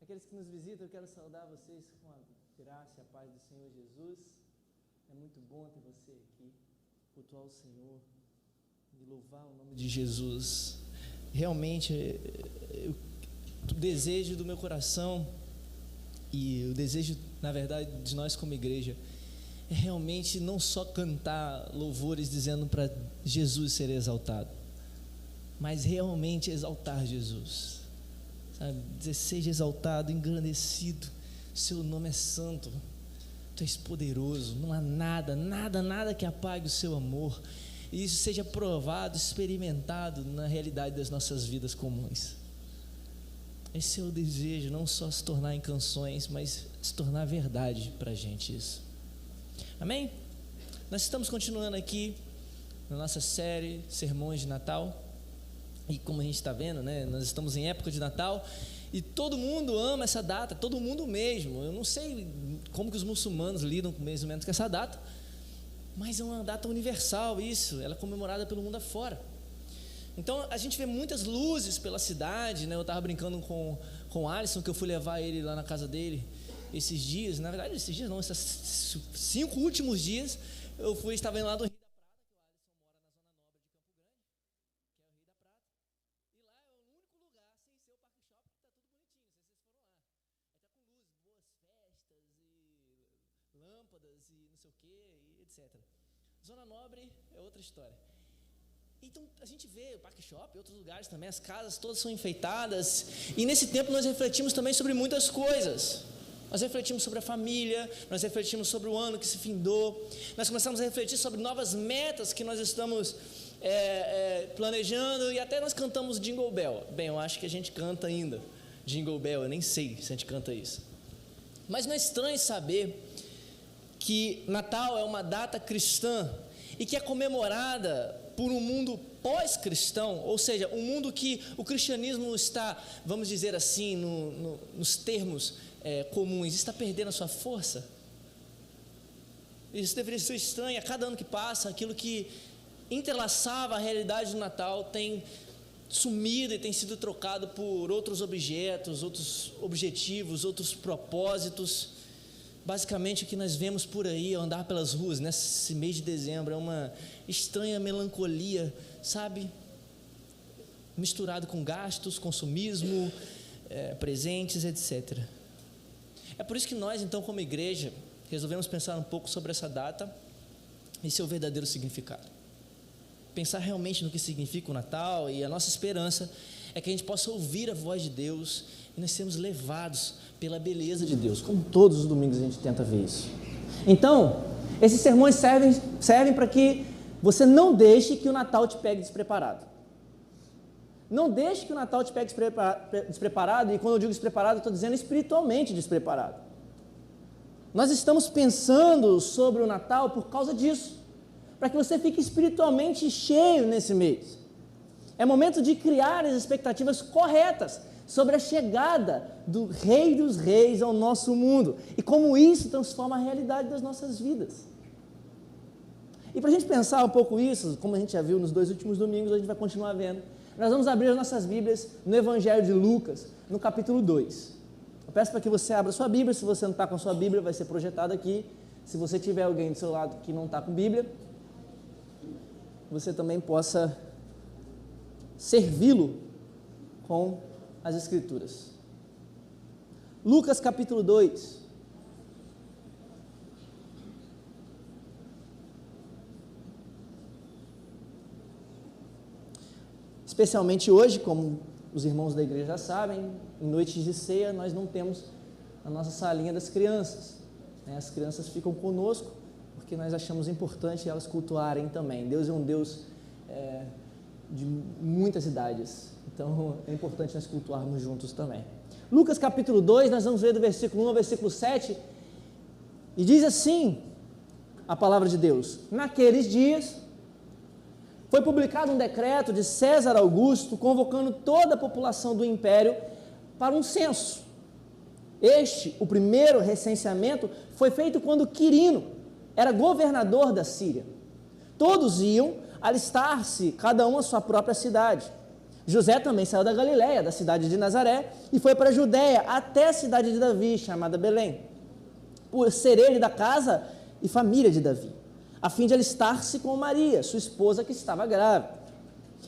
Aqueles que nos visitam, eu quero saudar vocês com a graça e a paz do Senhor Jesus. É muito bom ter você aqui, cultuar o Senhor e louvar o nome de Jesus. Realmente, o desejo do meu coração e o desejo, na verdade, de nós como igreja é realmente não só cantar louvores dizendo para Jesus ser exaltado, mas realmente exaltar Jesus, sabe? Dizer, seja exaltado, engrandecido, seu nome é santo, tu és poderoso, não há nada que apague o seu amor, e isso seja provado, experimentado na realidade das nossas vidas comuns. Esse é o desejo, não só se tornar em canções, mas se tornar verdade para a gente isso. Amém? Nós estamos continuando aqui na nossa série Sermões de Natal, e como a gente está vendo, né, nós estamos em época de Natal, e todo mundo ama essa data, todo mundo mesmo. Eu não sei como que os muçulmanos lidam mais ou menos com essa data, mas é uma data universal isso, ela é comemorada pelo mundo afora. Então a gente vê muitas luzes pela cidade, né? Eu estava brincando com o Alisson, que eu fui levar ele lá na casa dele esses dias, na verdade esses dias não, esses 5 últimos dias, estava indo lá do Rio da Prata, que o Alisson mora na zona nobre de Campo Grande, que é o Rio da Prata, e lá é o único lugar sem ser o Parque Shopping que está tudo bonitinho, não sei se vocês foram lá, aí está com luzes, boas festas e lâmpadas e não sei o que, e etc. Zona Nobre é outra história. Então a gente vê o Parque Shopping, outros lugares também, as casas todas são enfeitadas, e nesse tempo nós refletimos também sobre muitas coisas. Nós refletimos sobre a família, nós refletimos sobre o ano que se findou, nós começamos a refletir sobre novas metas que nós estamos planejando, e até nós cantamos Jingle Bell. Bem, eu acho que a gente canta ainda Jingle Bell, eu nem sei se a gente canta isso, mas não é estranho saber que Natal é uma data cristã e que é comemorada por um mundo pós-cristão, ou seja, um mundo que o cristianismo está, vamos dizer assim, nos termos comuns, está perdendo a sua força. Isso deveria ser estranho. A cada ano que passa, aquilo que entrelaçava a realidade do Natal tem sumido e tem sido trocado por outros objetos, outros objetivos, outros propósitos. Basicamente, o que nós vemos por aí ao andar pelas ruas nesse mês de dezembro é uma estranha melancolia, sabe? Misturado com gastos, consumismo, presentes, etc. É por isso que nós, então, como igreja, resolvemos pensar um pouco sobre essa data e seu verdadeiro significado. Pensar realmente no que significa o Natal, e a nossa esperança é que a gente possa ouvir a voz de Deus e nós sermos levados pela beleza de Deus, como todos os domingos a gente tenta ver isso. Então, esses sermões servem para que você não deixe que o Natal te pegue despreparado. Não deixe que o Natal te pegue despreparado, e quando eu digo despreparado, eu estou dizendo espiritualmente despreparado. Nós estamos pensando sobre o Natal por causa disso, para que você fique espiritualmente cheio nesse mês. É momento de criar as expectativas corretas sobre a chegada do Rei dos Reis ao nosso mundo, e como isso transforma a realidade das nossas vidas. E para a gente pensar um pouco isso, como a gente já viu nos 2 últimos domingos, a gente vai continuar vendo, nós vamos abrir as nossas Bíblias no Evangelho de Lucas, no capítulo 2. Eu peço para que você abra sua Bíblia. Se você não está com a sua Bíblia, vai ser projetado aqui. Se você tiver alguém do seu lado que não está com Bíblia, você também possa servi-lo com as Escrituras. Lucas capítulo 2. Especialmente hoje, como os irmãos da igreja já sabem, em noites de ceia nós não temos a nossa salinha das crianças. As crianças ficam conosco porque nós achamos importante elas cultuarem também. Deus é um Deus de muitas idades, então é importante nós cultuarmos juntos também. Lucas capítulo 2, nós vamos ver do versículo 1 ao versículo 7, e diz assim a palavra de Deus: naqueles dias foi publicado um decreto de César Augusto convocando toda a população do império para um censo. O primeiro recenseamento foi feito quando Quirino era governador da Síria. Todos iam alistar-se, cada um à sua própria cidade. José também saiu da Galiléia, da cidade de Nazaré, e foi para a Judéia, até a cidade de Davi, chamada Belém, por ser ele da casa e família de Davi, a fim de alistar-se com Maria, sua esposa, que estava grávida.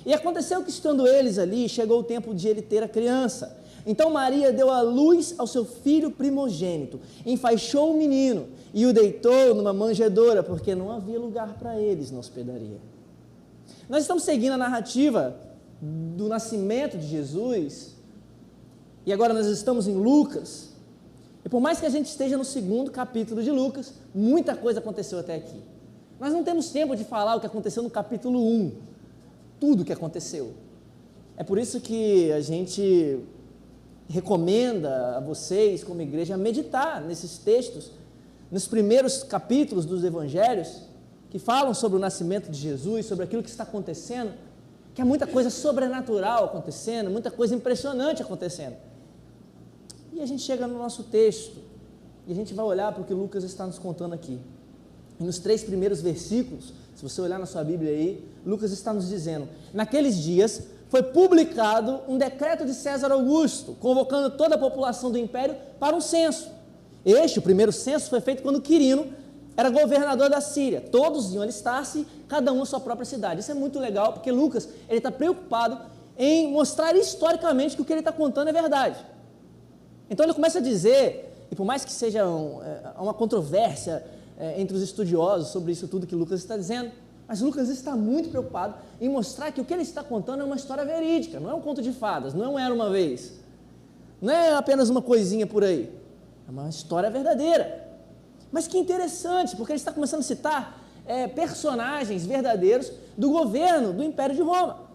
E aconteceu que, estando eles ali, chegou o tempo de ele ter a criança. Então Maria deu à luz ao seu filho primogênito, enfaixou o menino e o deitou numa manjedoura, porque não havia lugar para eles na hospedaria. Nós estamos seguindo a narrativa do nascimento de Jesus, e agora nós estamos em Lucas, e por mais que a gente esteja no segundo capítulo de Lucas, muita coisa aconteceu até aqui. Nós não temos tempo de falar o que aconteceu no capítulo 1, tudo o que aconteceu. É por isso que a gente recomenda a vocês, como igreja, meditar nesses textos, nos primeiros capítulos dos evangelhos, que falam sobre o nascimento de Jesus, sobre aquilo que está acontecendo, que há muita coisa sobrenatural acontecendo, muita coisa impressionante acontecendo. E a gente chega no nosso texto, e a gente vai olhar para o que Lucas está nos contando aqui. E nos 3 primeiros versículos, se você olhar na sua Bíblia aí, Lucas está nos dizendo: naqueles dias foi publicado um decreto de César Augusto, convocando toda a população do império para um censo. O primeiro censo, foi feito quando Quirino era governador da Síria. Todos iam alistar-se, cada um a sua própria cidade. Isso é muito legal, porque Lucas ele está preocupado em mostrar historicamente que o que ele está contando é verdade. Então ele começa a dizer, e por mais que seja uma controvérsia entre os estudiosos sobre isso tudo que Lucas está dizendo, mas Lucas está muito preocupado em mostrar que o que ele está contando é uma história verídica, não é um conto de fadas, não era uma vez, não é apenas uma coisinha por aí, é uma história verdadeira. Mas que interessante, porque ele está começando a citar personagens verdadeiros do governo do Império de Roma.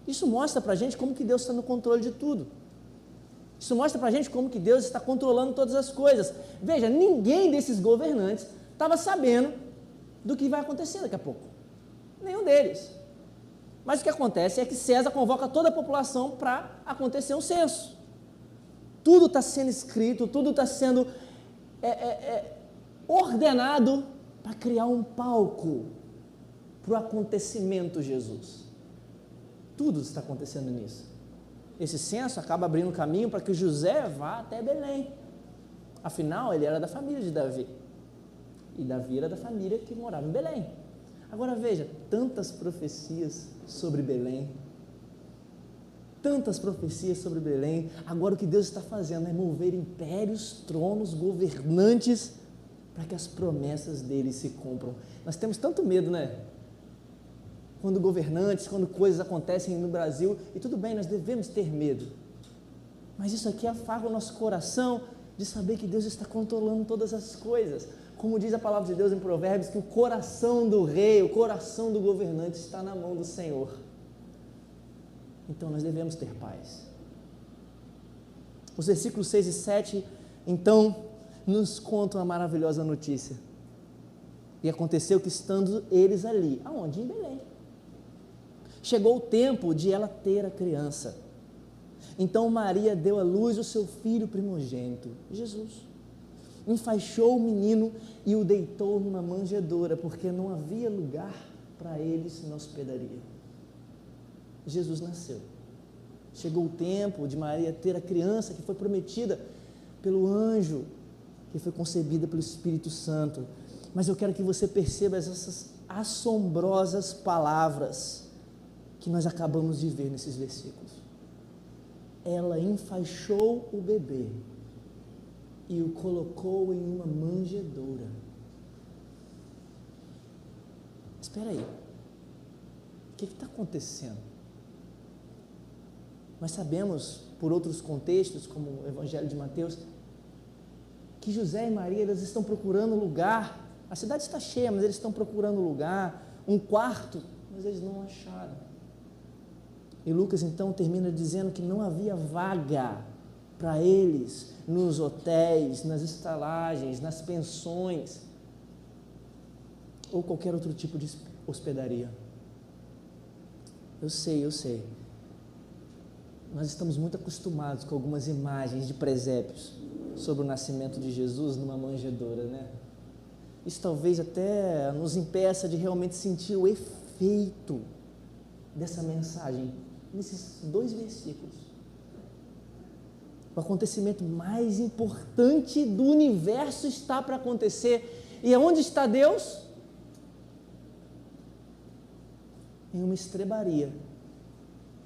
Isso mostra para a gente como que Deus está no controle de tudo. Isso mostra para a gente como que Deus está controlando todas as coisas. Veja, ninguém desses governantes estava sabendo do que vai acontecer daqui a pouco. Nenhum deles. Mas o que acontece é que César convoca toda a população para acontecer um censo. Tudo está sendo escrito, tudo está sendo ordenado para criar um palco para o acontecimento Jesus. Tudo está acontecendo nisso. Esse censo acaba abrindo caminho para que José vá até Belém. Afinal, ele era da família de Davi. E Davi era da família que morava em Belém. Agora veja, tantas profecias sobre Belém. Tantas profecias sobre Belém. Agora o que Deus está fazendo é mover impérios, tronos, governantes, para que as promessas dele se cumpram. Nós temos tanto medo, né? Quando governantes, quando coisas acontecem no Brasil, e tudo bem, nós devemos ter medo, mas isso aqui afaga o nosso coração de saber que Deus está controlando todas as coisas, como diz a palavra de Deus em Provérbios, que o coração do rei, o coração do governante está na mão do Senhor. Então nós devemos ter paz. Os versículos 6 e 7, então, nos contam a maravilhosa notícia. E aconteceu que, estando eles ali, aonde? Em Belém, chegou o tempo de ela ter a criança. Então Maria deu à luz o seu filho primogênito, Jesus. Enfaixou o menino e o deitou numa manjedoura, porque não havia lugar para eles na hospedaria. Jesus nasceu. Chegou o tempo de Maria ter a criança que foi prometida pelo anjo, que foi concebida pelo Espírito Santo. Mas eu quero que você perceba essas assombrosas palavras que nós acabamos de ver nesses versículos. Ela enfaixou o bebê e o colocou em uma manjedoura. Espera aí, o que está acontecendo? Nós sabemos, por outros contextos, como o Evangelho de Mateus, que José e Maria, eles estão procurando lugar. A cidade está cheia, mas eles estão procurando lugar, um quarto, mas eles não acharam. E Lucas então termina dizendo que não havia vaga para eles nos hotéis, nas estalagens, nas pensões ou qualquer outro tipo de hospedaria. Eu sei. Nós estamos muito acostumados com algumas imagens de presépios sobre o nascimento de Jesus numa manjedoura, né? Isso talvez até nos impeça de realmente sentir o efeito dessa mensagem, nesses 2 versículos. O acontecimento mais importante do universo está para acontecer. E aonde está Deus? Em uma estrebaria,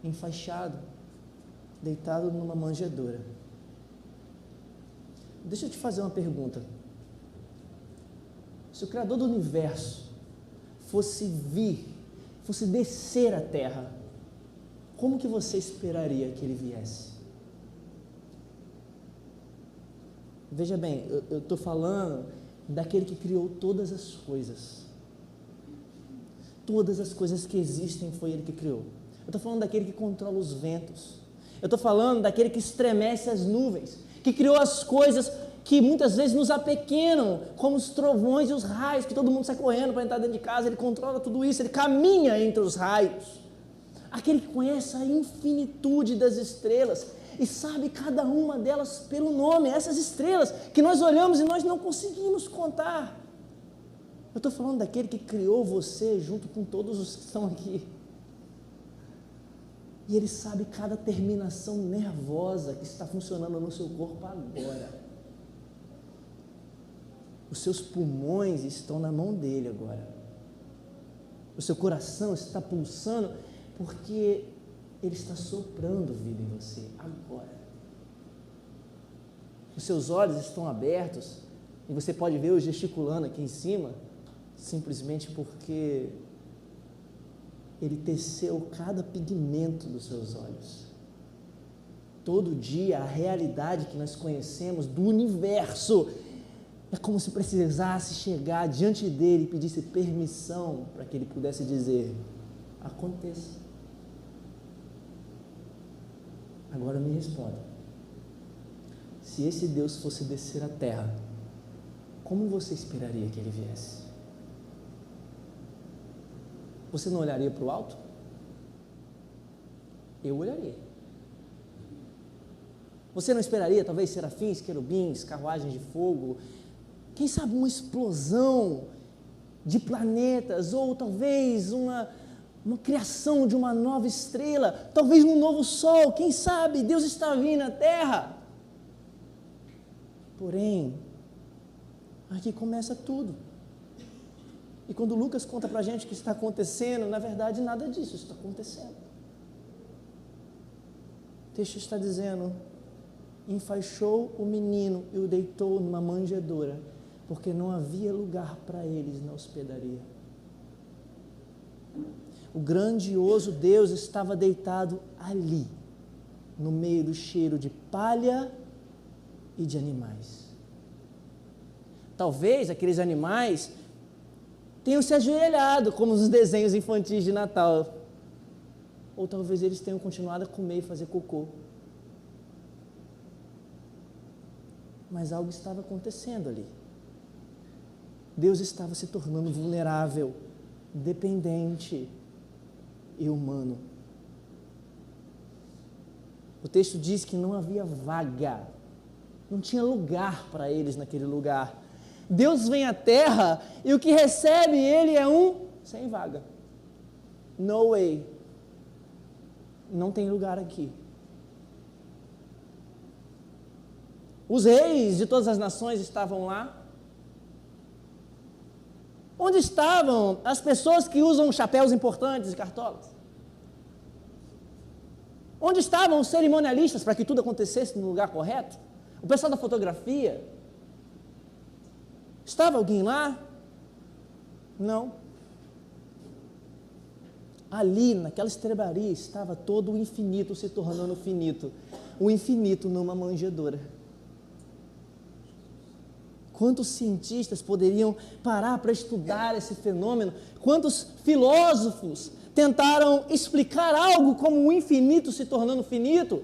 enfaixado, deitado numa manjedoura. Deixa eu te fazer uma pergunta. Se o Criador do universo fosse descer à terra, como que você esperaria que ele viesse? Veja bem, eu estou falando daquele que criou todas as coisas. Todas as coisas que existem foi ele que criou. Eu estou falando daquele que controla os ventos. Eu estou falando daquele que estremece as nuvens, que criou as coisas que muitas vezes nos apequenam, como os trovões e os raios, que todo mundo sai correndo para entrar dentro de casa. Ele controla tudo isso, ele caminha entre os raios. Aquele que conhece a infinitude das estrelas e sabe cada uma delas pelo nome, essas estrelas que nós olhamos e nós não conseguimos contar. Eu estou falando daquele que criou você junto com todos os que estão aqui. E ele sabe cada terminação nervosa que está funcionando no seu corpo agora. Os seus pulmões estão na mão dele agora. O seu coração está pulsando porque ele está soprando vida em você agora. Os seus olhos estão abertos e você pode ver eu gesticulando aqui em cima, simplesmente porque ele teceu cada pigmento dos seus olhos. Todo dia a realidade que nós conhecemos do universo é como se precisasse chegar diante dele e pedisse permissão para que ele pudesse dizer: aconteça. Agora me responda. Se esse Deus fosse descer à terra, como você esperaria que ele viesse? Você não olharia para o alto? Eu olharia. Você não esperaria talvez serafins, querubins, carruagens de fogo, quem sabe uma explosão de planetas, ou talvez uma criação de uma nova estrela, talvez um novo sol, quem sabe Deus está vindo à terra. Porém, aqui começa tudo. E quando Lucas conta para a gente o que está acontecendo, na verdade nada disso está acontecendo. O texto está dizendo: enfaixou o menino e o deitou numa manjedoura, porque não havia lugar para eles na hospedaria. O grandioso Deus estava deitado ali, no meio do cheiro de palha e de animais. Talvez aqueles animais tenham se ajoelhado, como nos desenhos infantis de Natal. Ou talvez eles tenham continuado a comer e fazer cocô. Mas algo estava acontecendo ali. Deus estava se tornando vulnerável, dependente e humano. O texto diz que não havia vaga, não tinha lugar para eles naquele lugar. Deus vem à terra e o que recebe ele é um sem vaga. No way. Não tem lugar aqui. Os reis de todas as nações estavam lá. Onde estavam as pessoas que usam chapéus importantes e cartolas? Onde estavam os cerimonialistas para que tudo acontecesse no lugar correto? O pessoal da fotografia? Estava alguém lá? Não. Ali, naquela estrebaria, estava todo o infinito se tornando finito. O infinito numa manjedoura. Quantos cientistas poderiam parar para estudar esse fenômeno? Quantos filósofos tentaram explicar algo como o infinito se tornando finito?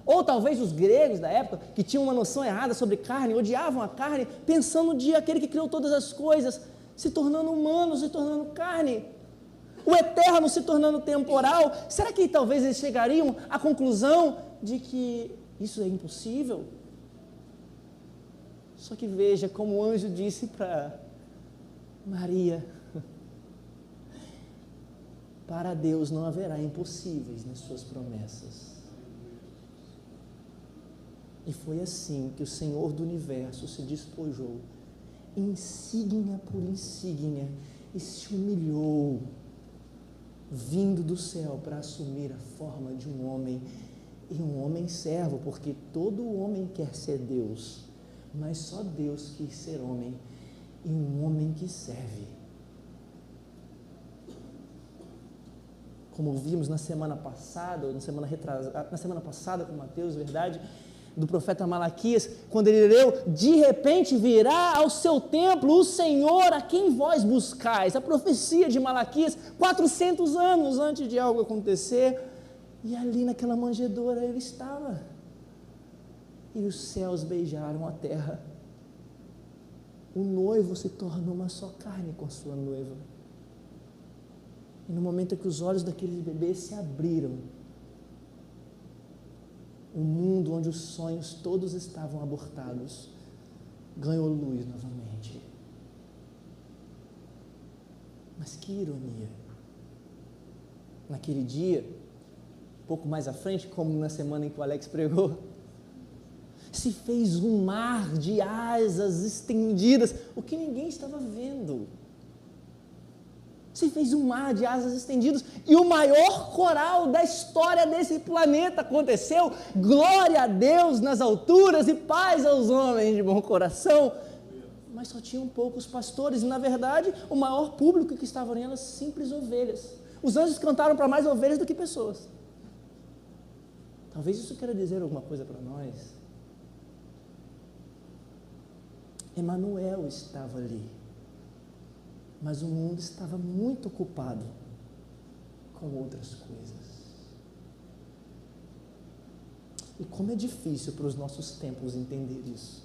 Ou talvez os gregos da época, que tinham uma noção errada sobre carne, odiavam a carne, pensando no dia aquele que criou todas as coisas, se tornando humano, se tornando carne. O eterno se tornando temporal. Será que talvez eles chegariam à conclusão de que isso é impossível? Só que veja como o anjo disse para Maria: Para Deus não haverá impossíveis nas suas promessas. E foi assim que o Senhor do Universo se despojou, insígnia por insígnia, e se humilhou, vindo do céu para assumir a forma de um homem, e um homem servo, porque todo homem quer ser Deus, mas só Deus quis ser homem, e um homem que serve. Como vimos na semana passada, ou na semana passada com Mateus, verdade, do profeta Malaquias, quando ele leu, de repente virá ao seu templo o Senhor a quem vós buscais, a profecia de Malaquias, 400 anos antes de algo acontecer, e ali naquela manjedoura ele estava, e os céus beijaram a terra, o noivo se tornou uma só carne com a sua noiva, e no momento em que os olhos daqueles bebês se abriram, o mundo onde os sonhos todos estavam abortados, ganhou luz novamente. Mas que ironia! Naquele dia, pouco mais à frente, como na semana em que o Alex pregou, se fez um mar de asas estendidas, o que ninguém estava vendo. Se fez um mar de asas estendidas, e o maior coral da história desse planeta aconteceu. Glória a Deus nas alturas e paz aos homens de bom coração. Mas só tinham poucos pastores, e na verdade o maior público que estava ali eram simples ovelhas. Os anjos cantaram para mais ovelhas do que pessoas. Talvez isso queira dizer alguma coisa para nós. Emanuel estava ali, mas o mundo estava muito ocupado com outras coisas. E como é difícil para os nossos tempos entender isso.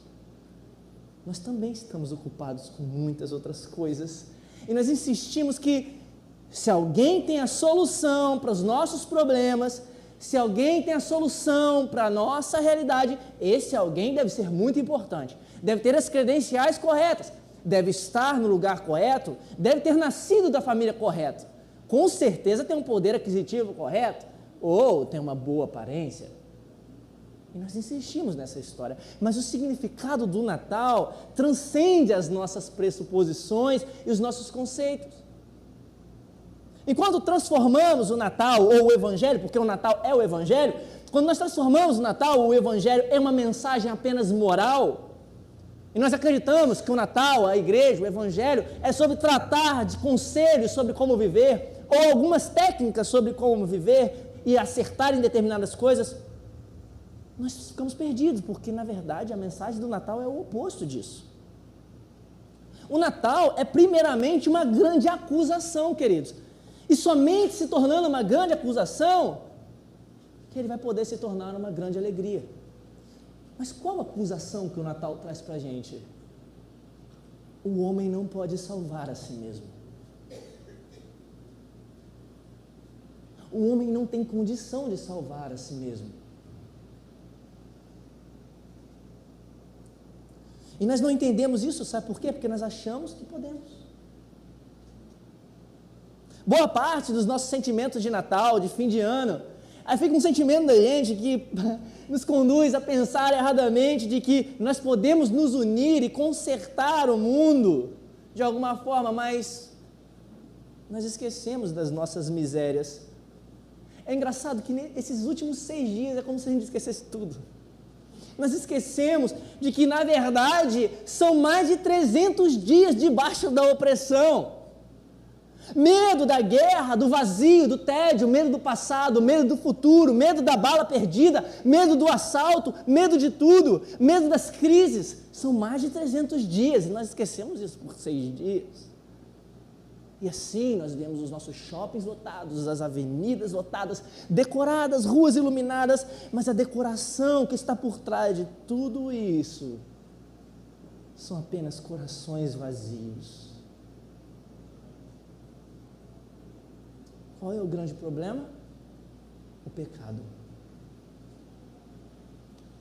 Nós também estamos ocupados com muitas outras coisas, e nós insistimos que se alguém tem a solução para os nossos problemas, se alguém tem a solução para a nossa realidade, esse alguém deve ser muito importante, deve ter as credenciais corretas, deve estar no lugar correto, deve ter nascido da família correta, com certeza tem um poder aquisitivo correto, ou tem uma boa aparência. E nós insistimos nessa história, mas o significado do Natal transcende as nossas pressuposições e os nossos conceitos. Enquanto transformamos o Natal, ou o Evangelho, porque o Natal é o Evangelho, quando nós transformamos o Natal, o Evangelho é uma mensagem apenas moral, e nós acreditamos que o Natal, a igreja, o Evangelho, é sobre tratar de conselhos sobre como viver, ou algumas técnicas sobre como viver e acertar em determinadas coisas, nós ficamos perdidos, porque na verdade a mensagem do Natal é o oposto disso. O Natal é primeiramente uma grande acusação, queridos, e somente se tornando uma grande acusação, que ele vai poder se tornar uma grande alegria. Mas qual a acusação que o Natal traz para a gente? O homem não pode salvar a si mesmo. O homem não tem condição de salvar a si mesmo. E nós não entendemos isso, sabe por quê? Porque nós achamos que podemos. Boa parte dos nossos sentimentos de Natal, de fim de ano, aí fica um sentimento da gente que nos conduz a pensar erradamente de que nós podemos nos unir e consertar o mundo de alguma forma, mas nós esquecemos das nossas misérias. É engraçado que nesses últimos 6 dias é como se a gente esquecesse tudo. Nós esquecemos de que, na verdade, são mais de 300 dias debaixo da opressão. Medo da guerra, do vazio, do tédio, medo do passado, medo do futuro, medo da bala perdida, medo do assalto, medo de tudo, medo das crises. São mais de 300 dias e nós esquecemos isso por 6 dias. E assim nós vemos os nossos shoppings lotados, as avenidas lotadas, decoradas, ruas iluminadas, mas a decoração que está por trás de tudo isso são apenas corações vazios. Qual é o grande problema? O pecado.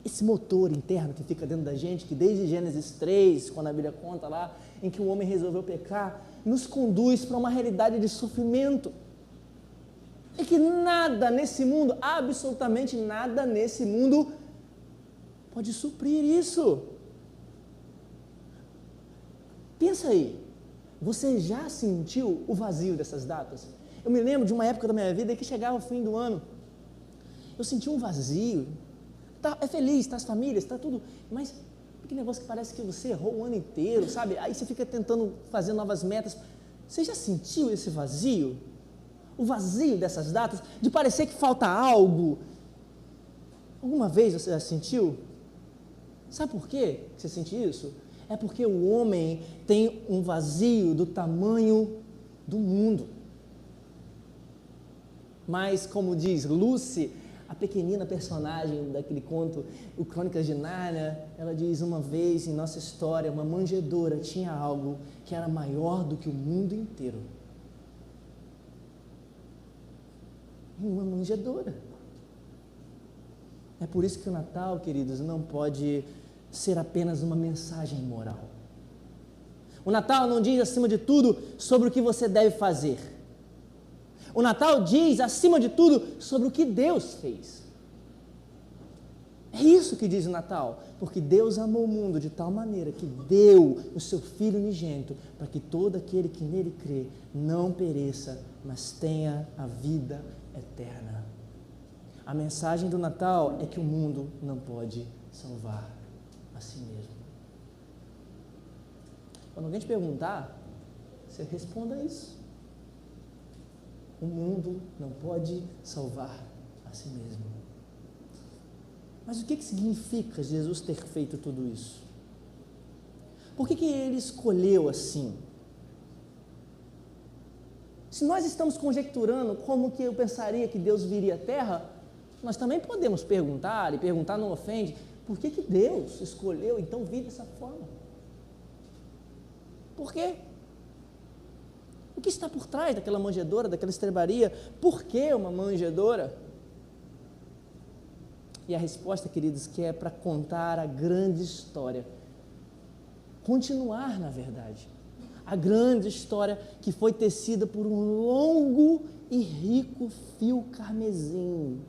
Esse motor interno que fica dentro da gente, que desde Gênesis 3, quando a Bíblia conta lá, em que o homem resolveu pecar, nos conduz para uma realidade de sofrimento. é que nada nesse mundo, absolutamente nada nesse mundo, pode suprir isso. Pensa aí, você já sentiu o vazio dessas datas? Eu me lembro de uma época da minha vida que chegava o fim do ano, eu sentia um vazio, é feliz, tá as famílias, tá tudo, mas que negócio que parece que você errou o ano inteiro, sabe? Aí você fica tentando fazer novas metas. Você já sentiu esse vazio? O vazio dessas datas, de parecer que falta algo? Alguma vez você já sentiu? Sabe por quê que você sente isso? É porque o homem tem um vazio do tamanho do mundo. Mas, como diz Lucy, a pequenina personagem daquele conto, o Crônicas de Nárnia, ela diz: uma vez em nossa história, uma manjedoura tinha algo que era maior do que o mundo inteiro. Uma manjedoura. É por isso que o Natal, queridos, não pode ser apenas uma mensagem moral. O Natal não diz, acima de tudo, sobre o que você deve fazer. O Natal diz, acima de tudo, sobre o que Deus fez. É isso que diz o Natal, porque Deus amou o mundo de tal maneira que deu o seu Filho unigênito, para que todo aquele que nele crê não pereça, mas tenha a vida eterna. A mensagem do Natal é que o mundo não pode salvar a si mesmo. Quando alguém te perguntar, você responda isso. O mundo não pode salvar a si mesmo. Mas o que significa Jesus ter feito tudo isso? Por que ele escolheu assim? Se nós estamos conjecturando como que eu pensaria que Deus viria à Terra, nós também podemos perguntar, e perguntar não ofende, por que Deus escolheu então vir dessa forma? Por quê? O que está por trás daquela manjedoura, daquela estrebaria? Por que uma manjedoura? E a resposta, queridos, que é para contar a grande história. Continuar, na verdade. A grande história que foi tecida por um longo e rico fio carmesim,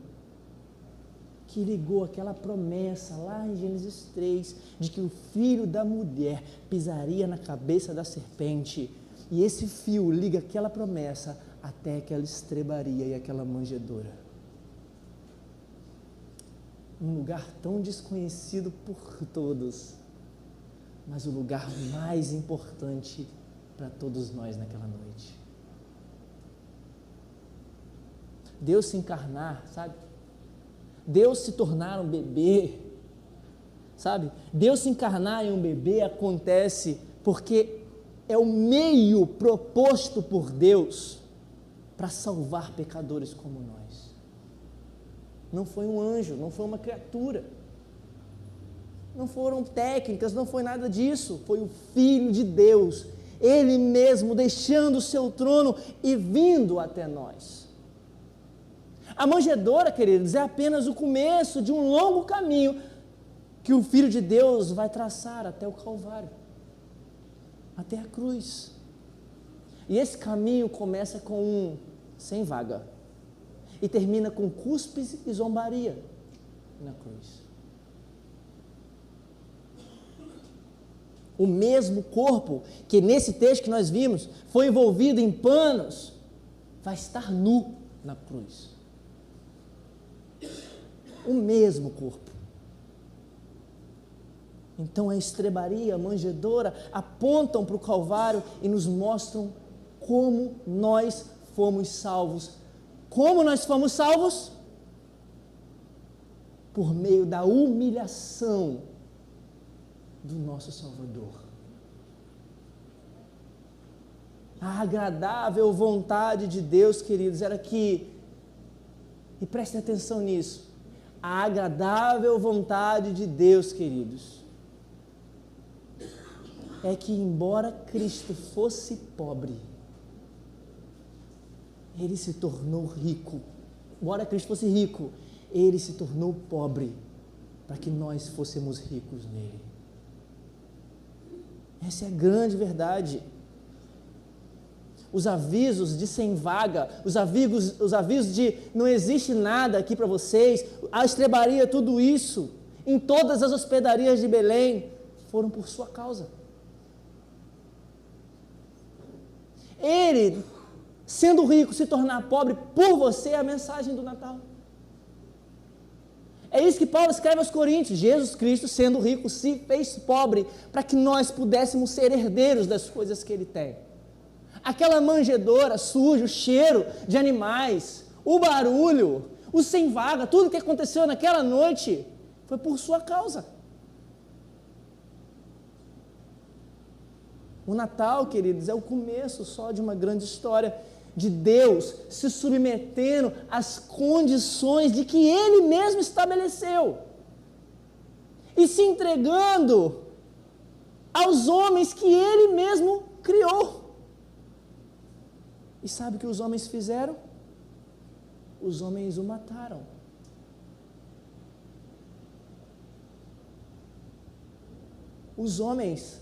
que ligou aquela promessa lá em Gênesis 3, de que o filho da mulher pisaria na cabeça da serpente. E esse fio liga aquela promessa até aquela estrebaria e aquela manjedoura. Um lugar tão desconhecido por todos, mas o lugar mais importante para todos nós naquela noite. Deus se encarnar, sabe? Deus se tornar um bebê, sabe? Deus se encarnar em um bebê acontece porque é o meio proposto por Deus para salvar pecadores como nós. Não foi um anjo, não foi uma criatura, não foram técnicas, não foi nada disso, foi o Filho de Deus, Ele mesmo deixando o seu trono e vindo até nós. A manjedoura, queridos, é apenas o começo de um longo caminho que o Filho de Deus vai traçar até o Calvário, até a cruz. E esse caminho começa com um sem vaga e termina com cuspes e zombaria na cruz. O mesmo corpo que nesse texto que nós vimos foi envolvido em panos, vai estar nu na cruz. O mesmo corpo. Então a estrebaria, a manjedoura apontam para o Calvário e nos mostram como nós fomos salvos. Como nós fomos salvos? Por meio da humilhação do nosso Salvador. A agradável vontade de Deus, queridos, era que, e prestem atenção nisso, a agradável vontade de Deus, queridos, é que embora Cristo fosse pobre, Ele se tornou rico. Embora Cristo fosse rico, Ele se tornou pobre, para que nós fôssemos ricos nele. Essa é a grande verdade. os avisos de sem vaga, os avisos de não existe nada aqui para vocês, a estrebaria, tudo isso, em todas as hospedarias de Belém, foram por sua causa. Ele, sendo rico, se tornar pobre por você, é a mensagem do Natal. É isso que Paulo escreve aos Coríntios. Jesus Cristo, sendo rico, se fez pobre para que nós pudéssemos ser herdeiros das coisas que Ele tem. Aquela manjedoura suja, o cheiro de animais, o barulho, o sem vaga, tudo que aconteceu naquela noite foi por sua causa. O Natal, queridos, é o começo só de uma grande história de Deus se submetendo às condições de que Ele mesmo estabeleceu e se entregando aos homens que Ele mesmo criou. E sabe o que os homens fizeram? Os homens o mataram. Os homens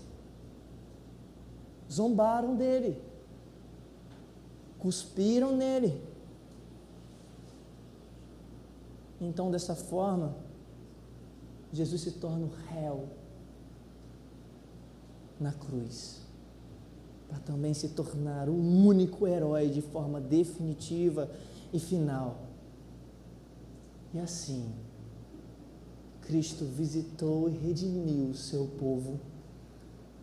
zombaram dele, cuspiram nele. Então, dessa forma, Jesus se torna o réu na cruz, para também se tornar o único herói de forma definitiva e final. E assim, Cristo visitou e redimiu o seu povo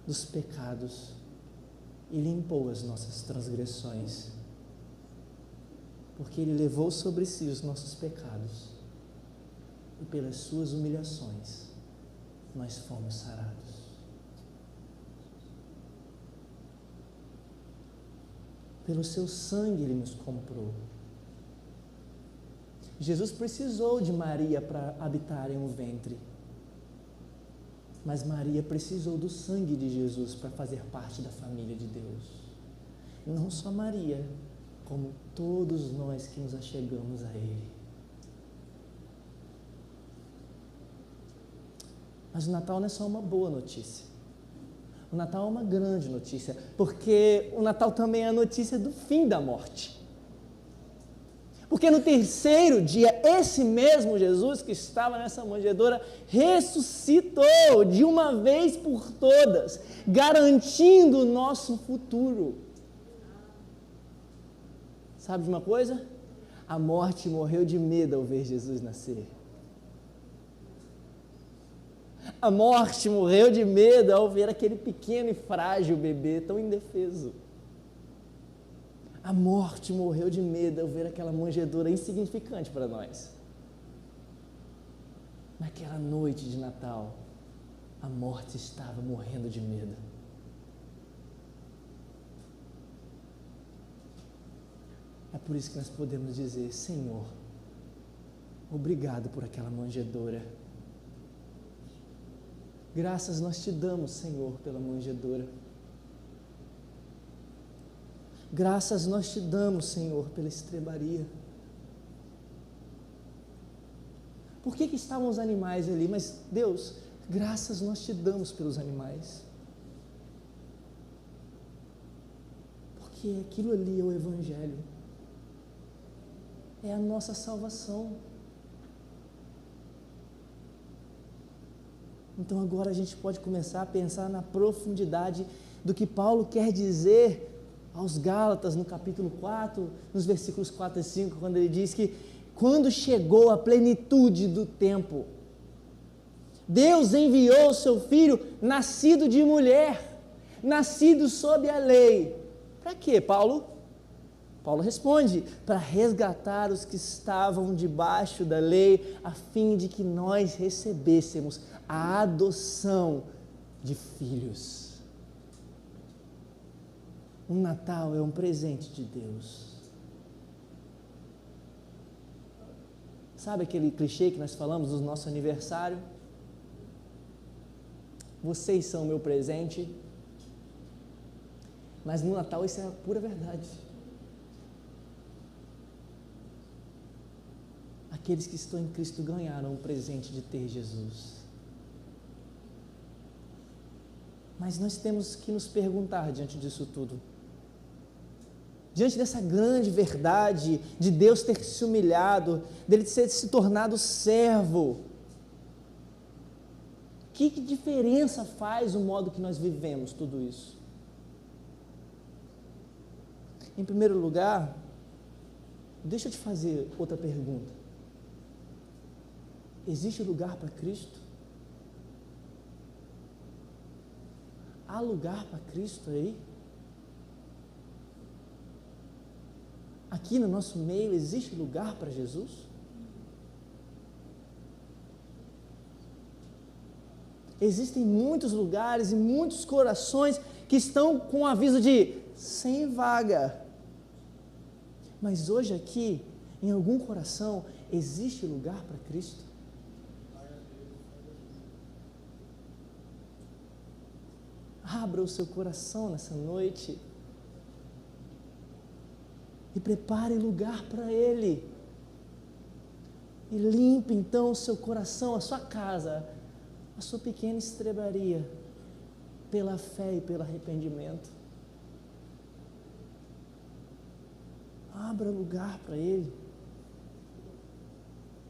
dos pecados e limpou as nossas transgressões, porque Ele levou sobre si os nossos pecados e pelas suas humilhações nós fomos sarados. Pelo seu sangue Ele nos comprou. Jesus precisou de Maria para habitar em um ventre, mas Maria precisou do sangue de Jesus para fazer parte da família de Deus. E não só Maria, como todos nós que nos achegamos a Ele. Mas o Natal não é só uma boa notícia. O Natal é uma grande notícia, porque o Natal também é a notícia do fim da morte. Porque no terceiro dia, esse mesmo Jesus que estava nessa manjedoura ressuscitou de uma vez por todas, garantindo o nosso futuro. Sabe de uma coisa? A morte morreu de medo ao ver Jesus nascer. A morte morreu de medo ao ver aquele pequeno e frágil bebê tão indefeso. A morte morreu de medo ao ver aquela manjedoura insignificante para nós. Naquela noite de Natal, a morte estava morrendo de medo. É por isso que nós podemos dizer: Senhor, obrigado por aquela manjedoura. Graças nós te damos, Senhor, pela manjedoura. Graças nós te damos, Senhor, pela estrebaria. Por que estavam os animais ali? Mas, Deus, graças nós te damos pelos animais. Porque aquilo ali é o Evangelho. É a nossa salvação. Então agora a gente pode começar a pensar na profundidade do que Paulo quer dizer aos Gálatas, no capítulo 4, nos versículos 4 e 5, quando ele diz que quando chegou a plenitude do tempo, Deus enviou o seu Filho, nascido de mulher, nascido sob a lei. Para quê, Paulo? Paulo responde: para resgatar os que estavam debaixo da lei, a fim de que nós recebêssemos a adoção de filhos. O Natal é um presente de Deus. Sabe aquele clichê que nós falamos no nosso aniversário? Vocês são o meu presente. Mas no Natal isso é a pura verdade. Aqueles que estão em Cristo ganharam o presente de ter Jesus. Mas nós temos que nos perguntar diante disso tudo: diante dessa grande verdade de Deus ter se humilhado, dele ter se tornado servo, que diferença faz o modo que nós vivemos tudo isso? Em primeiro lugar, deixa eu te fazer outra pergunta. Existe lugar para Cristo? Há lugar para Cristo aí? Aqui no nosso meio existe lugar para Jesus? Existem muitos lugares e muitos corações que estão com o aviso de sem vaga. Mas hoje aqui, em algum coração, existe lugar para Cristo? Abra o seu coração nessa noite e prepare lugar para Ele. E limpe então o seu coração, a sua casa, a sua pequena estrebaria, pela fé e pelo arrependimento. Abra lugar para Ele.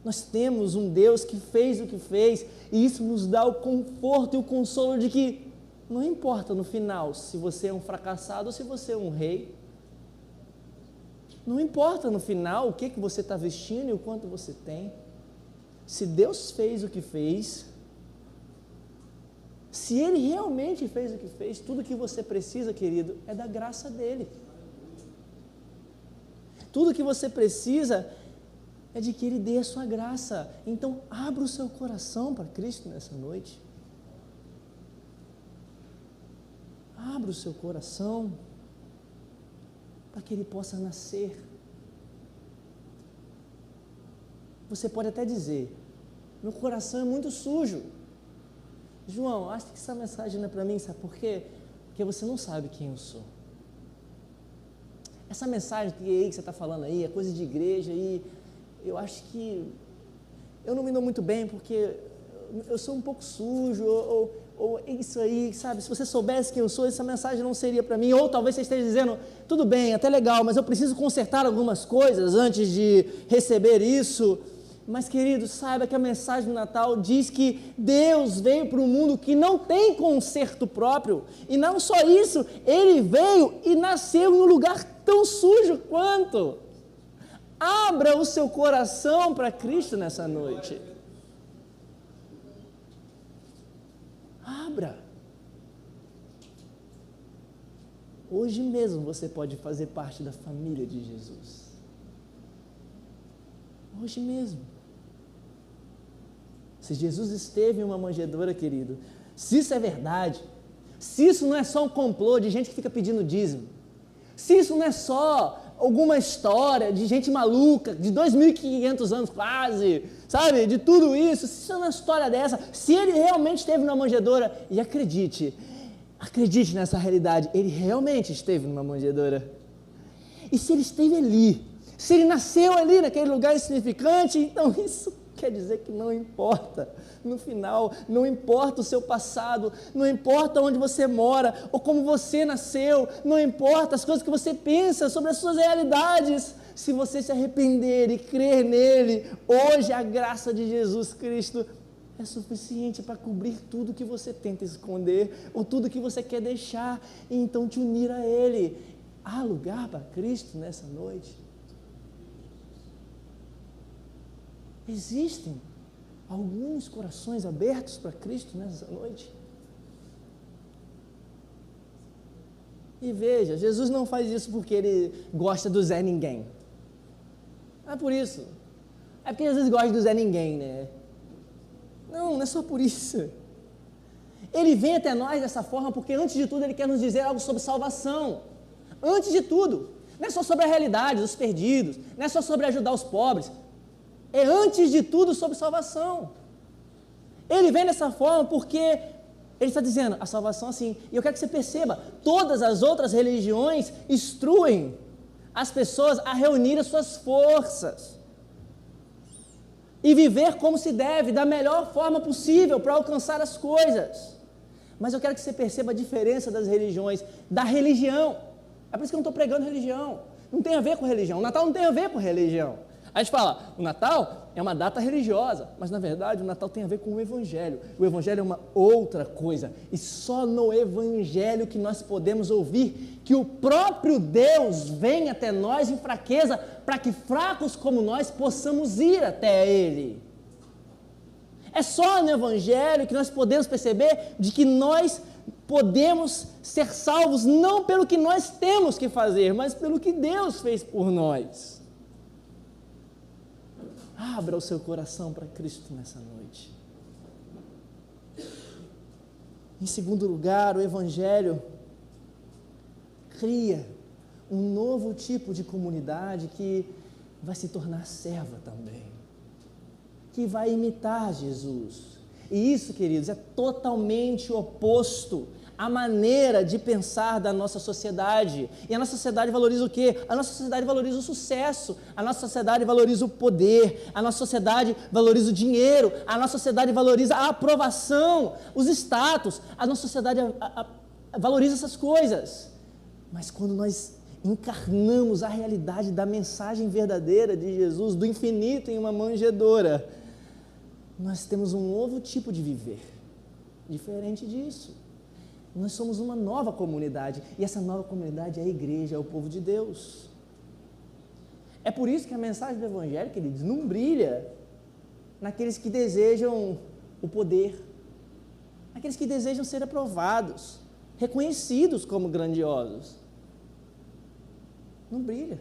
Nós temos um Deus que fez o que fez, e isso nos dá o conforto e o consolo de que não importa no final se você é um fracassado ou se você é um rei. Não importa no final o que você está vestindo e o quanto você tem. Se Deus fez o que fez, se Ele realmente fez o que fez, tudo que você precisa, querido, é da graça dEle. Tudo que você precisa é de que Ele dê a sua graça. Então, abra o seu coração para Cristo nessa noite. Abra o seu coração para que Ele possa nascer. Você pode até dizer, meu coração é muito sujo. João, acho que essa mensagem não é para mim, sabe por quê? Porque você não sabe quem eu sou. Essa mensagem que você está falando aí, é coisa de igreja, e eu acho que eu não me dou muito bem, porque eu sou um pouco sujo, ou isso aí, sabe? Se você soubesse quem eu sou, essa mensagem não seria para mim. Ou talvez você esteja dizendo, tudo bem, até legal, mas eu preciso consertar algumas coisas antes de receber isso. Mas, querido, saiba que a mensagem do Natal diz que Deus veio para um mundo que não tem conserto próprio. E não só isso, Ele veio e nasceu em um lugar tão sujo quanto. Abra o seu coração para Cristo nessa noite. Abra. Hoje mesmo você pode fazer parte da família de Jesus. Hoje mesmo. Se Jesus esteve em uma manjedoura, querido, se isso é verdade, se isso não é só um complô de gente que fica pedindo dízimo, se isso não é só alguma história de gente maluca, de 2.500 anos quase, sabe, de tudo isso, se isso é uma história dessa, se ele realmente esteve numa manjedoura, e acredite nessa realidade, ele realmente esteve numa manjedoura, e se ele esteve ali, se ele nasceu ali naquele lugar insignificante, então isso quer dizer que não importa, no final, não importa o seu passado, não importa onde você mora, ou como você nasceu, não importa as coisas que você pensa sobre as suas realidades, se você se arrepender e crer nele, hoje a graça de Jesus Cristo é suficiente para cobrir tudo que você tenta esconder, ou tudo que você quer deixar, e então te unir a Ele. Há lugar para Cristo nessa noite? Existem alguns corações abertos para Cristo nessa noite? E veja, Jesus não faz isso porque Ele gosta do Zé Ninguém. Não é por isso. É porque Jesus gosta do Zé Ninguém, né? Não é só por isso. Ele vem até nós dessa forma porque, antes de tudo, Ele quer nos dizer algo sobre salvação. Antes de tudo. Não é só sobre a realidade dos perdidos. Não é só sobre ajudar os pobres. É antes de tudo sobre salvação. Ele vem dessa forma porque Ele está dizendo, a salvação assim, e eu quero que você perceba, todas as outras religiões instruem as pessoas a reunir as suas forças e viver como se deve, da melhor forma possível para alcançar as coisas. Mas eu quero que você perceba a diferença das religiões, da religião. É por isso que eu não estou pregando religião. não tem a ver com religião. O Natal não tem a ver com religião. A gente fala, o Natal é uma data religiosa, mas na verdade o Natal tem a ver com o Evangelho. O Evangelho é uma outra coisa, e só no Evangelho que nós podemos ouvir que o próprio Deus vem até nós em fraqueza, para que fracos como nós possamos ir até Ele. É só no Evangelho que nós podemos perceber de que nós podemos ser salvos não pelo que nós temos que fazer, mas pelo que Deus fez por nós. Abra o seu coração para Cristo nessa noite. Em segundo lugar, o Evangelho cria um novo tipo de comunidade que vai se tornar serva também, que vai imitar Jesus. E isso, queridos, é totalmente oposto à maneira de pensar da nossa sociedade. E a nossa sociedade valoriza o quê? A nossa sociedade valoriza o sucesso, a nossa sociedade valoriza o poder, a nossa sociedade valoriza o dinheiro, a nossa sociedade valoriza a aprovação, os status, a nossa sociedade valoriza essas coisas. Mas quando nós encarnamos a realidade da mensagem verdadeira de Jesus, do infinito em uma manjedoura, nós temos um novo tipo de viver, diferente disso. Nós somos uma nova comunidade, e essa nova comunidade é a igreja, é o povo de Deus. É por isso que a mensagem do Evangelho, queridos, não brilha naqueles que desejam o poder, naqueles que desejam ser aprovados, reconhecidos como grandiosos. Não brilha.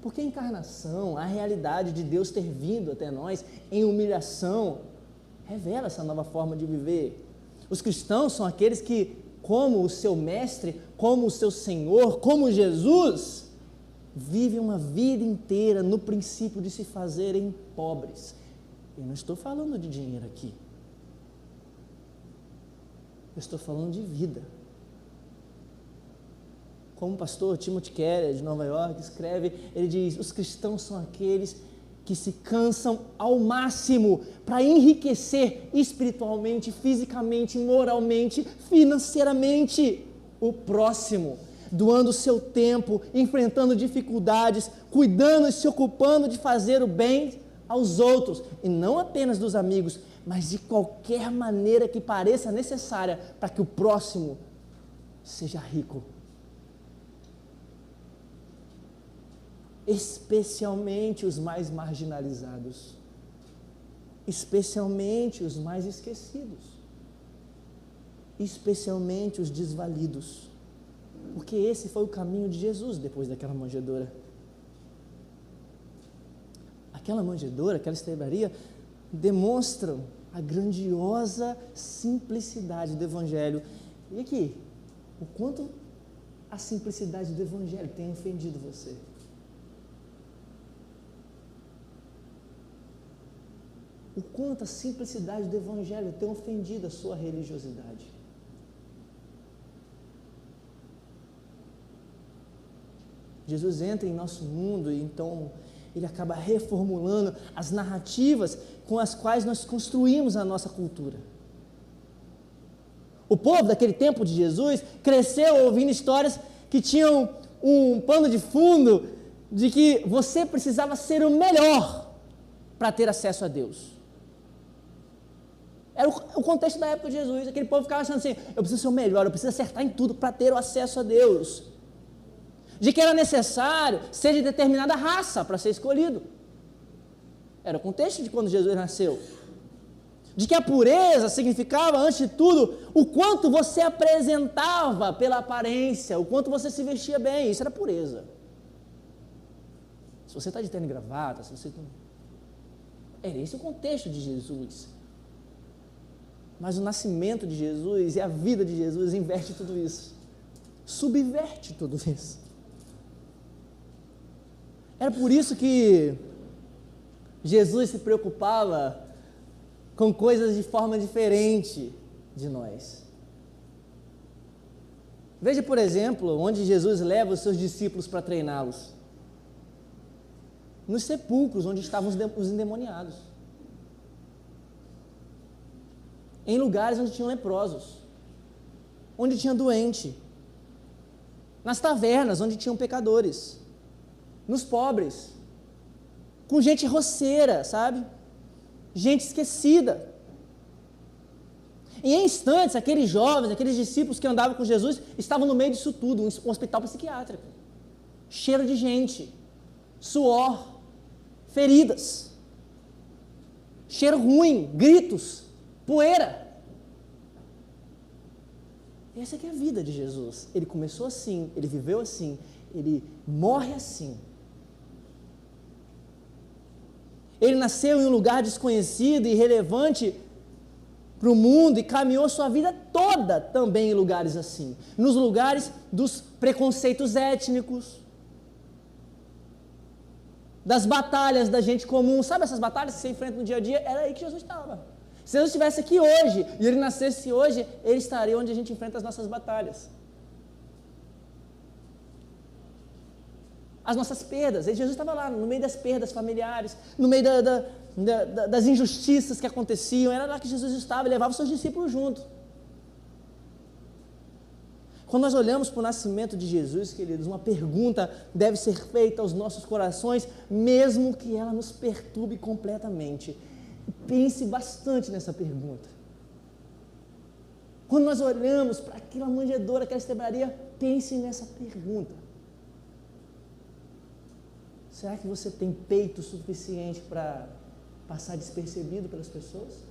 Porque a encarnação, a realidade de Deus ter vindo até nós em humilhação, revela essa nova forma de viver. Os cristãos são aqueles que, como o seu mestre, como o seu Senhor, como Jesus, vivem uma vida inteira no princípio de se fazerem pobres. Eu não estou falando de dinheiro aqui. Eu estou falando de vida. Como o pastor Timothy Keller, de Nova York, escreve, ele diz, os cristãos são aqueles que se cansam ao máximo para enriquecer espiritualmente, fisicamente, moralmente, financeiramente o próximo, doando o seu tempo, enfrentando dificuldades, cuidando e se ocupando de fazer o bem aos outros, e não apenas dos amigos, mas de qualquer maneira que pareça necessária para que o próximo seja rico. Especialmente os mais marginalizados, especialmente os mais esquecidos, especialmente os desvalidos, porque esse foi o caminho de Jesus depois daquela manjedoura. Aquela manjedoura, aquela estrebaria, demonstram a grandiosa simplicidade do Evangelho. E aqui, o quanto a simplicidade do Evangelho tem ofendido você? O quanto a simplicidade do Evangelho tem ofendido a sua religiosidade. Jesus entra em nosso mundo e então ele acaba reformulando as narrativas com as quais nós construímos a nossa cultura. O povo daquele tempo de Jesus cresceu ouvindo histórias que tinham um pano de fundo de que você precisava ser o melhor para ter acesso a Deus. Era o contexto da época de Jesus. Aquele povo ficava achando assim, eu preciso ser o melhor, eu preciso acertar em tudo para ter o acesso a Deus. De que era necessário ser de determinada raça para ser escolhido. Era o contexto de quando Jesus nasceu. De que a pureza significava, antes de tudo, o quanto você apresentava pela aparência, o quanto você se vestia bem, isso era pureza. Se você está de terno e gravata, se você... Era esse o contexto de Jesus. Mas o nascimento de Jesus e a vida de Jesus inverte tudo isso, subverte tudo isso. Era por isso que Jesus se preocupava com coisas de forma diferente de nós. Veja, por exemplo, onde Jesus leva os seus discípulos para treiná-los. Nos sepulcros onde estavam os endemoniados. Em lugares onde tinham leprosos, onde tinha doente. nas tavernas onde tinham pecadores, nos pobres, com gente roceira, sabe? Gente esquecida. E em instantes, aqueles jovens, aqueles discípulos que andavam com Jesus, estavam no meio disso tudo, um hospital psiquiátrico. Cheiro de gente, suor, feridas, cheiro ruim, gritos, poeira. Essa aqui é a vida de Jesus. Ele começou assim, ele viveu assim, ele morre assim. Ele nasceu em um lugar desconhecido e irrelevante para o mundo e caminhou sua vida toda também em lugares assim. Nos lugares dos preconceitos étnicos, das batalhas da gente comum. Sabe essas batalhas que você enfrenta no dia a dia? Era aí que Jesus estava. Se Jesus estivesse aqui hoje e ele nascesse hoje, ele estaria onde a gente enfrenta as nossas batalhas. As nossas perdas. Jesus estava lá, no meio das perdas familiares, no meio das injustiças que aconteciam. Era lá que Jesus estava e levava os seus discípulos junto. Quando nós olhamos para o nascimento de Jesus, queridos, uma pergunta deve ser feita aos nossos corações, mesmo que ela nos perturbe completamente. Pense bastante nessa pergunta. Quando nós olhamos para aquela manjedoura, aquela estrebaria, pense nessa pergunta. Será que você tem peito suficiente para passar despercebido pelas pessoas?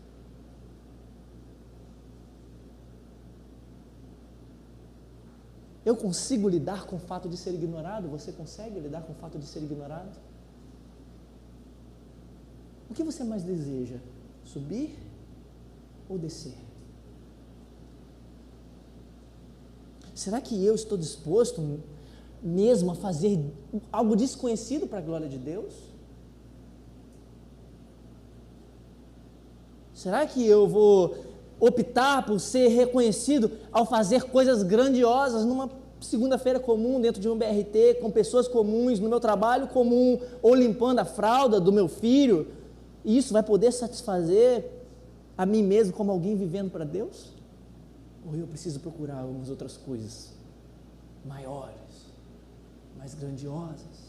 Eu consigo lidar com o fato de ser ignorado? Você consegue lidar com o fato de ser ignorado? O que você mais deseja? Subir ou descer? Será que eu estou disposto mesmo a fazer algo desconhecido para a glória de Deus? Será que eu vou optar por ser reconhecido ao fazer coisas grandiosas numa segunda-feira comum, dentro de um BRT, com pessoas comuns, no meu trabalho comum, ou limpando a fralda do meu filho? E isso vai poder satisfazer a mim mesmo como alguém vivendo para Deus? Ou eu preciso procurar algumas outras coisas maiores, mais grandiosas?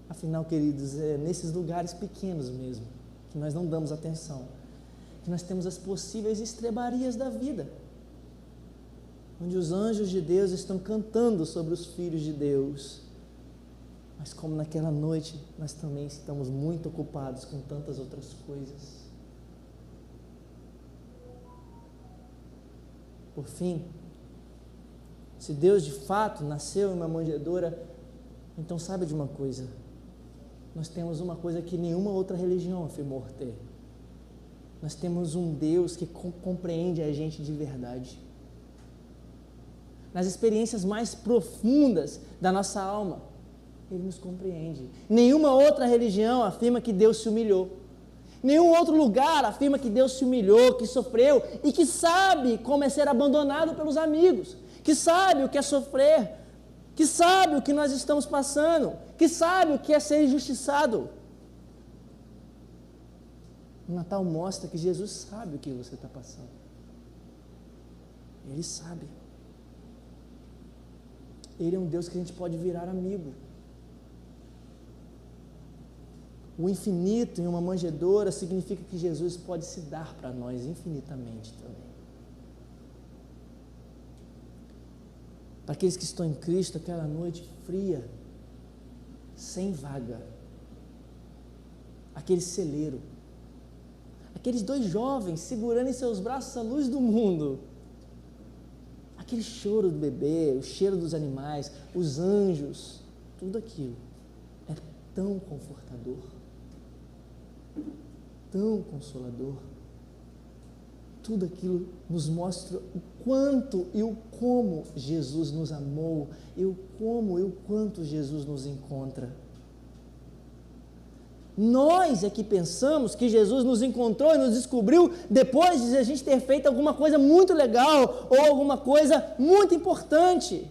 Afinal, queridos, é nesses lugares pequenos mesmo, que nós não damos atenção, que nós temos as possíveis estrebarias da vida, onde os anjos de Deus estão cantando sobre os filhos de Deus. Mas como naquela noite, nós também estamos muito ocupados com tantas outras coisas. Por fim, se Deus de fato nasceu em uma manjedoura, então sabe de uma coisa? Nós temos uma coisa que nenhuma outra religião afirmou ter. Nós temos um Deus que compreende a gente de verdade. Nas experiências mais profundas da nossa alma, Ele nos compreende. Nenhuma outra religião afirma que Deus se humilhou. Nenhum outro lugar afirma que Deus se humilhou, que sofreu e que sabe como é ser abandonado pelos amigos, que sabe o que é sofrer, que sabe o que nós estamos passando, que sabe o que é ser injustiçado. O Natal mostra que Jesus sabe o que você está passando. Ele sabe. Ele é um Deus que a gente pode virar amigo. O infinito em uma manjedoura significa que Jesus pode se dar para nós infinitamente também. Para aqueles que estão em Cristo, aquela noite fria, sem vaga, aquele celeiro, aqueles dois jovens segurando em seus braços a luz do mundo, aquele choro do bebê, o cheiro dos animais, os anjos, tudo aquilo é tão confortador, tão consolador. Tudo aquilo nos mostra o quanto e o como Jesus nos amou, e o como e o quanto Jesus nos encontra. Nós é que pensamos que Jesus nos encontrou e nos descobriu depois de a gente ter feito alguma coisa muito legal ou alguma coisa muito importante.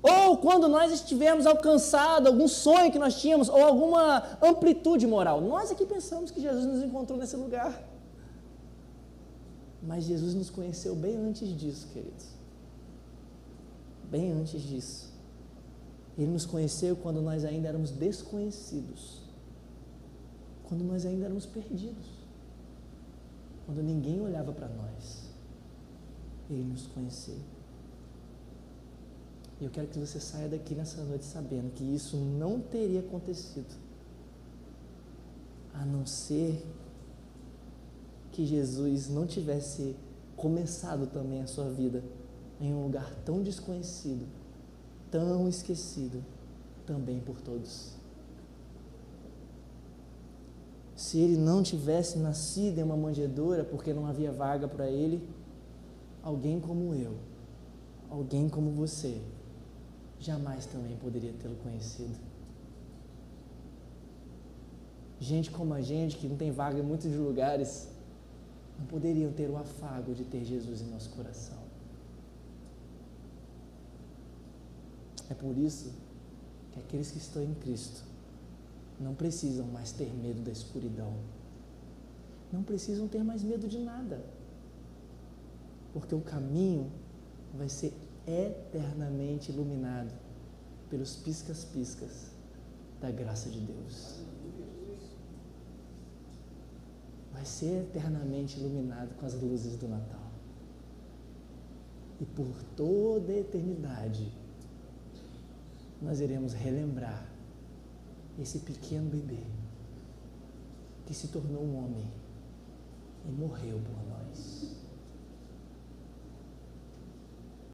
Ou quando nós estivermos alcançado algum sonho que nós tínhamos ou alguma amplitude moral. Nós é que pensamos que Jesus nos encontrou nesse lugar. Mas Jesus nos conheceu bem antes disso, queridos. Bem antes disso. Ele nos conheceu quando nós ainda éramos desconhecidos. Quando nós ainda éramos perdidos. Quando ninguém olhava para nós. Ele nos conheceu. E eu quero que você saia daqui nessa noite sabendo que isso não teria acontecido, a não ser que Jesus não tivesse começado também a sua vida em um lugar tão desconhecido, tão esquecido, também por todos. Se ele não tivesse nascido em uma manjedoura porque não havia vaga para ele, alguém como eu, alguém como você, jamais também poderia tê-lo conhecido. Gente como a gente, que não tem vaga em muitos lugares, não poderiam ter o afago de ter Jesus em nosso coração. É por isso que aqueles que estão em Cristo não precisam mais ter medo da escuridão. Não precisam ter mais medo de nada. Porque o caminho vai ser eternamente iluminado pelos piscas-piscas da graça de Deus. Vai ser eternamente iluminado com as luzes do Natal. E por toda a eternidade, nós iremos relembrar esse pequeno bebê que se tornou um homem e morreu por nós.